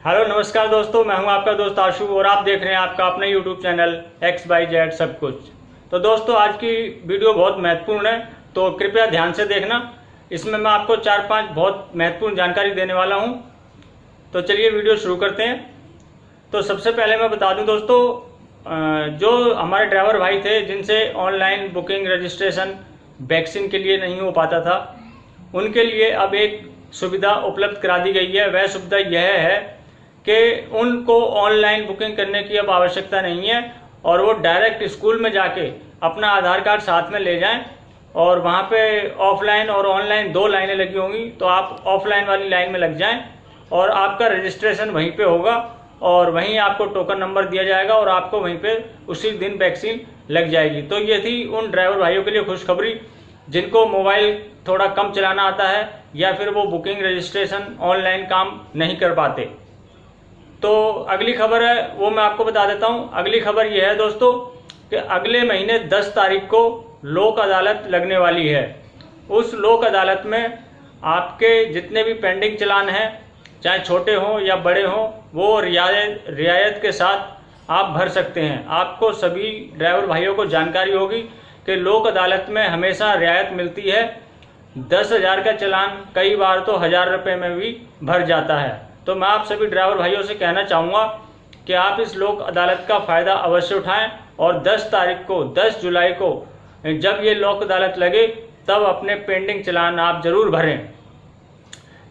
Hello नमस्कार दोस्तों, मैं हूं आपका दोस्त आशु और आप देख रहे हैं आपका अपना यूट्यूब चैनल XYZ सब कुछ। तो दोस्तों आज की वीडियो बहुत महत्वपूर्ण है, तो कृपया ध्यान से देखना। इसमें मैं आपको 4-5 बहुत महत्वपूर्ण जानकारी देने वाला हूं। तो चलिए वीडियो शुरू करते हैं। तो सबसे पहले मैं बता दूं दोस्तों, जो हमारे ड्राइवर भाई थे जिनसे ऑनलाइन बुकिंग रजिस्ट्रेशन वैक्सीन के लिए नहीं हो पाता था, उनके लिए अब एक सुविधा उपलब्ध करा दी गई है। वह सुविधा यह है कि उनको ऑनलाइन बुकिंग करने की अब आवश्यकता नहीं है और वो डायरेक्ट स्कूल में जाके अपना आधार कार्ड साथ में ले जाएं और वहाँ पे ऑफलाइन और ऑनलाइन 2 लाइनें लगी होंगी, तो आप ऑफलाइन वाली लाइन में लग जाएं और आपका रजिस्ट्रेशन वहीं पे होगा और वहीं आपको टोकन नंबर दिया जाएगा और आपको वहीं पे उसी दिन वैक्सीन लग जाएगी। तो ये थी उन ड्राइवर भाइयों के लिए खुशखबरी जिनको मोबाइल थोड़ा कम चलाना आता है या फिर वो बुकिंग रजिस्ट्रेशन ऑनलाइन काम नहीं कर पाते। तो अगली खबर है वो मैं आपको बता देता हूं। अगली खबर यह है दोस्तों कि अगले महीने 10 तारीख को लोक अदालत लगने वाली है। उस लोक अदालत में आपके जितने भी पेंडिंग चालान हैं, चाहे छोटे हों या बड़े हों, वो रियायत के साथ आप भर सकते हैं। आपको सभी ड्राइवर भाइयों को जानकारी होगी कि लोक अदालत में हमेशा रियायत मिलती है। 10,000 का चालान कई बार तो 1,000 रुपये में भी भर जाता है। तो मैं आप सभी ड्राइवर भाइयों से कहना चाहूँगा कि आप इस लोक अदालत का फ़ायदा अवश्य उठाएं और 10 तारीख को 10 जुलाई को जब ये लोक अदालत लगे तब अपने पेंडिंग चालान आप ज़रूर भरें।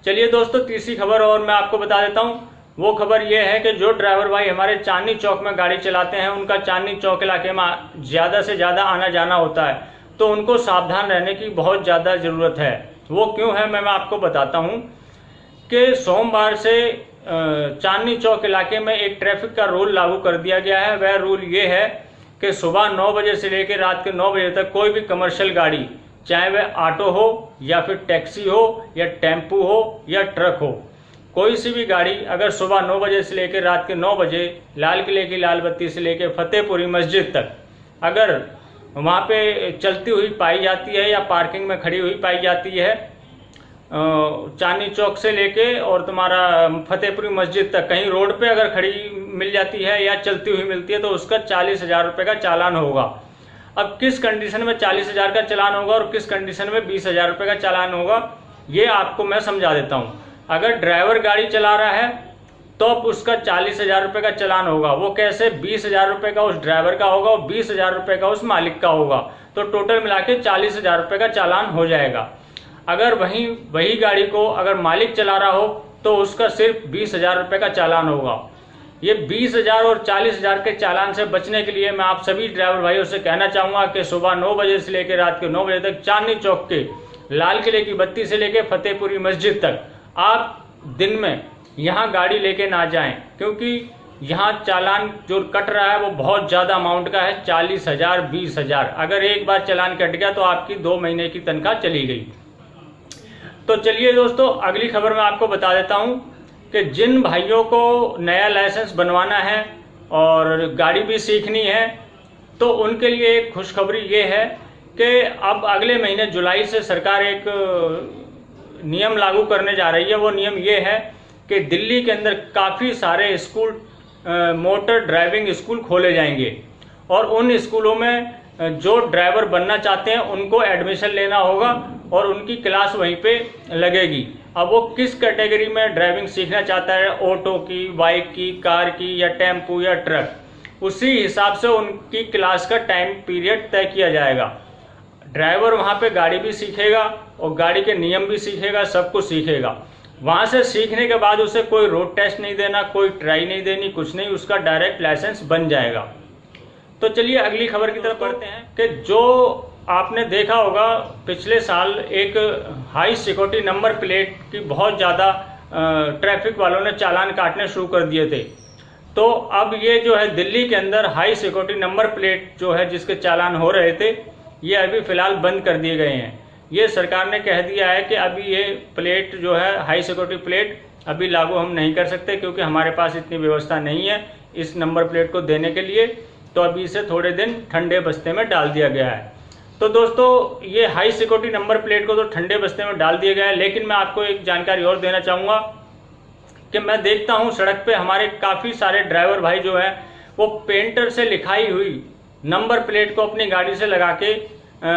चलिए दोस्तों, तीसरी खबर और मैं आपको बता देता हूँ। वो खबर ये है कि जो ड्राइवर भाई हमारे चांदनी चौक में गाड़ी चलाते हैं, उनका चांदनी चौक इलाके में ज़्यादा से ज़्यादा आना जाना होता है, तो उनको सावधान रहने की बहुत ज़्यादा ज़रूरत है। वो क्यों है मैं आपको बताता हूँ कि सोमवार से चांदनी चौक इलाके में एक ट्रैफिक का रूल लागू कर दिया गया है। वह रूल ये है कि सुबह 9 बजे से लेकर रात के 9 बजे तक कोई भी कमर्शियल गाड़ी, चाहे वह ऑटो हो या फिर टैक्सी हो या टेम्पू हो या ट्रक हो, कोई सी भी गाड़ी अगर सुबह 9 बजे से लेकर रात के 9 बजे लाल किले की लाल बत्ती से लेकर फतेहपुरी मस्जिद तक अगर वहाँ पे चलती हुई पाई जाती है या पार्किंग में खड़ी हुई पाई जाती है, चांदनी चौक से लेके और तुम्हारा फतेहपुरी मस्जिद तक कहीं रोड पे अगर खड़ी मिल जाती है या चलती हुई मिलती है, तो उसका 40,000 रुपये का चालान होगा। अब किस कंडीशन में 40,000 का चालान होगा और किस कंडीशन में 20,000 रुपये का चालान होगा, ये आपको मैं समझा देता हूँ। अगर ड्राइवर गाड़ी चला रहा है तो उसका 40,000 रुपये का चालान होगा। वो कैसे? 20,000 रुपये का उस ड्राइवर का होगा और 20,000 रुपये का उस मालिक का होगा, तो टोटल मिला के 40,000 रुपये का चालान हो जाएगा। अगर वही गाड़ी को अगर मालिक चला रहा हो तो उसका सिर्फ 20,000 रुपये का चालान होगा। ये 20,000 और 40,000 के चालान से बचने के लिए मैं आप सभी ड्राइवर भाइयों से कहना चाहूँगा कि सुबह 9 बजे से लेकर रात के 9 बजे तक चांदनी चौक के लाल किले की बत्ती से लेकर फतेहपुरी मस्जिद तक आप दिन में यहाँ गाड़ी लेके ना जाएं, क्योंकि यहाँ चालान जो कट रहा है वो बहुत ज़्यादा अमाउंट का है, 40,000 20,000। अगर एक बार चालान कट गया तो आपकी 2 महीने की तनख्वाह चली गई। तो चलिए दोस्तों, अगली खबर मैं आपको बता देता हूं कि जिन भाइयों को नया लाइसेंस बनवाना है और गाड़ी भी सीखनी है, तो उनके लिए एक खुशखबरी ये है कि अब अगले महीने जुलाई से सरकार एक नियम लागू करने जा रही है। वो नियम ये है कि दिल्ली के अंदर काफ़ी सारे स्कूल, मोटर ड्राइविंग स्कूल खोले जाएंगे और उन स्कूलों में जो ड्राइवर बनना चाहते हैं उनको एडमिशन लेना होगा और उनकी क्लास वहीं पे लगेगी। अब वो किस कैटेगरी में ड्राइविंग सीखना चाहता है, ऑटो की, बाइक की, कार की या टेम्पू या ट्रक, उसी हिसाब से उनकी क्लास का टाइम पीरियड तय किया जाएगा। ड्राइवर वहाँ पे गाड़ी भी सीखेगा और गाड़ी के नियम भी सीखेगा, सब कुछ सीखेगा। वहाँ से सीखने के बाद उसे कोई रोड टेस्ट नहीं देना, कोई ट्राई नहीं देनी, कुछ नहीं, उसका डायरेक्ट लाइसेंस बन जाएगा। तो चलिए अगली खबर की तरफ बढ़ते हैं कि जो आपने देखा होगा पिछले साल एक हाई सिक्योरिटी नंबर प्लेट की बहुत ज़्यादा ट्रैफिक वालों ने चालान काटने शुरू कर दिए थे। तो अब ये जो है दिल्ली के अंदर हाई सिक्योरिटी नंबर प्लेट जो है जिसके चालान हो रहे थे, ये अभी फ़िलहाल बंद कर दिए गए हैं। ये सरकार ने कह दिया है कि अभी ये प्लेट जो है हाई सिक्योरिटी प्लेट अभी लागू हम नहीं कर सकते, क्योंकि हमारे पास इतनी व्यवस्था नहीं है इस नंबर प्लेट को देने के लिए। तो अभी इसे थोड़े दिन ठंडे बस्ते में डाल दिया गया है। तो दोस्तों, ये हाई सिक्योरिटी नंबर प्लेट को तो ठंडे बस्ते में डाल दिया गया है, लेकिन मैं आपको एक जानकारी और देना चाहूँगा कि मैं देखता हूं सड़क पे हमारे काफ़ी सारे ड्राइवर भाई जो हैं वो पेंटर से लिखाई हुई नंबर प्लेट को अपनी गाड़ी से लगा के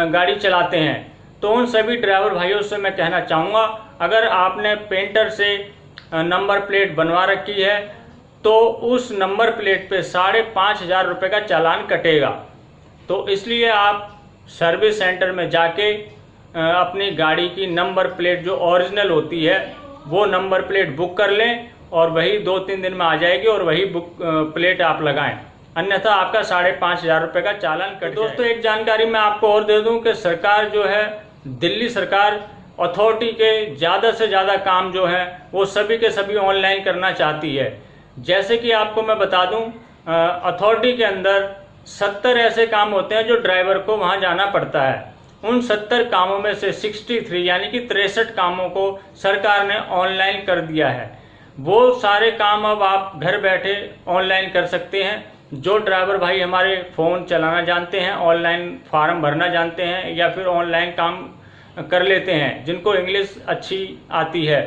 गाड़ी चलाते हैं। तो उन सभी ड्राइवर भाइयों से मैं कहना चाहूँगा, अगर आपने पेंटर से नंबर प्लेट बनवा रखी है तो उस नंबर प्लेट पे 5,500 रुपये का चालान कटेगा। तो इसलिए आप सर्विस सेंटर में जाके अपनी गाड़ी की नंबर प्लेट जो ओरिजिनल होती है वो नंबर प्लेट बुक कर लें और वही 2-3 दिन में आ जाएगी और वही बुक प्लेट आप लगाएं, अन्यथा आपका 5,500 रुपये का चालान कट। दोस्तों एक जानकारी मैं आपको और दे दूं कि सरकार जो है, दिल्ली सरकार अथॉरिटी के ज़्यादा से ज़्यादा काम जो है वो सभी के सभी ऑनलाइन करना चाहती है। जैसे कि आपको मैं बता दूं, अथॉरिटी के अंदर 70 ऐसे काम होते हैं जो ड्राइवर को वहां जाना पड़ता है। उन 70 कामों में से 63 यानी कि 63 कामों को सरकार ने ऑनलाइन कर दिया है। वो सारे काम अब आप घर बैठे ऑनलाइन कर सकते हैं। जो ड्राइवर भाई हमारे फ़ोन चलाना जानते हैं, ऑनलाइन फार्म भरना जानते हैं या फिर ऑनलाइन काम कर लेते हैं, जिनको इंग्लिश अच्छी आती है,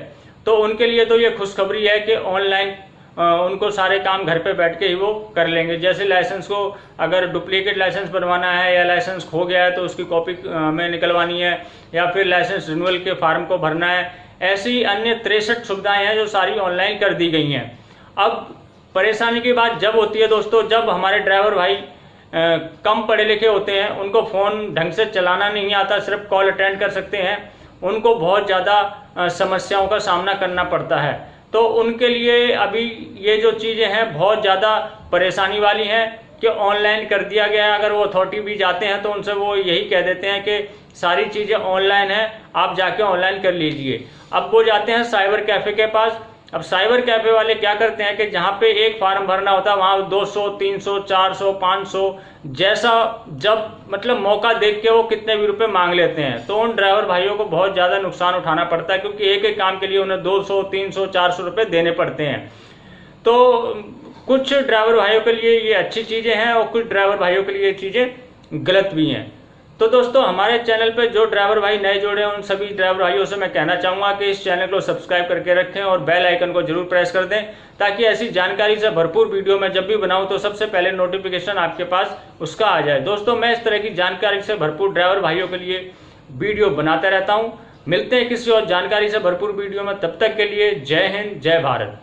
तो उनके लिए तो ये खुशखबरी है कि ऑनलाइन उनको सारे काम घर पे बैठ के ही वो कर लेंगे। जैसे लाइसेंस को अगर डुप्लीकेट लाइसेंस बनवाना है या लाइसेंस खो गया है तो उसकी कॉपी में निकलवानी है या फिर लाइसेंस रिन्यूअल के फार्म को भरना है, ऐसी अन्य 63 सुविधाएं हैं जो सारी ऑनलाइन कर दी गई हैं। अब परेशानी की बात जब होती है दोस्तों, जब हमारे ड्राइवर भाई कम पढ़े लिखे होते हैं, उनको फ़ोन ढंग से चलाना नहीं आता, सिर्फ कॉल अटेंड कर सकते हैं, उनको बहुत ज़्यादा समस्याओं का सामना करना पड़ता है। तो उनके लिए अभी ये जो चीज़ें हैं बहुत ज़्यादा परेशानी वाली हैं कि ऑनलाइन कर दिया गया है। अगर वो अथॉरिटी भी जाते हैं तो उनसे वो यही कह देते हैं कि सारी चीज़ें ऑनलाइन हैं, आप जाके ऑनलाइन कर लीजिए। अब वो जाते हैं साइबर कैफ़े के पास। अब साइबर कैफ़े वाले क्या करते हैं कि जहाँ पे एक फार्म भरना होता है वहाँ 200, 300, 400, 500 जैसा जब मतलब मौका देख के वो कितने भी रुपए मांग लेते हैं। तो उन ड्राइवर भाइयों को बहुत ज़्यादा नुकसान उठाना पड़ता है, क्योंकि एक एक काम के लिए उन्हें 200, 300, 400 रुपये देने पड़ते हैं। तो कुछ ड्राइवर भाइयों के लिए ये अच्छी चीज़ें हैं और कुछ ड्राइवर भाइयों के लिए ये चीज़ें गलत भी हैं। तो दोस्तों हमारे चैनल पे जो ड्राइवर भाई नए जुड़े हैं उन सभी ड्राइवर भाइयों से मैं कहना चाहूँगा कि इस चैनल को सब्सक्राइब करके रखें और बेल आइकन को जरूर प्रेस कर दें, ताकि ऐसी जानकारी से भरपूर वीडियो मैं जब भी बनाऊँ तो सबसे पहले नोटिफिकेशन आपके पास उसका आ जाए। दोस्तों मैं इस तरह की जानकारी से भरपूर ड्राइवर भाइयों के लिए वीडियो बनाता रहता हूँ। मिलते हैं किसी और जानकारी से भरपूर वीडियो में, तब तक के लिए जय हिंद, जय भारत।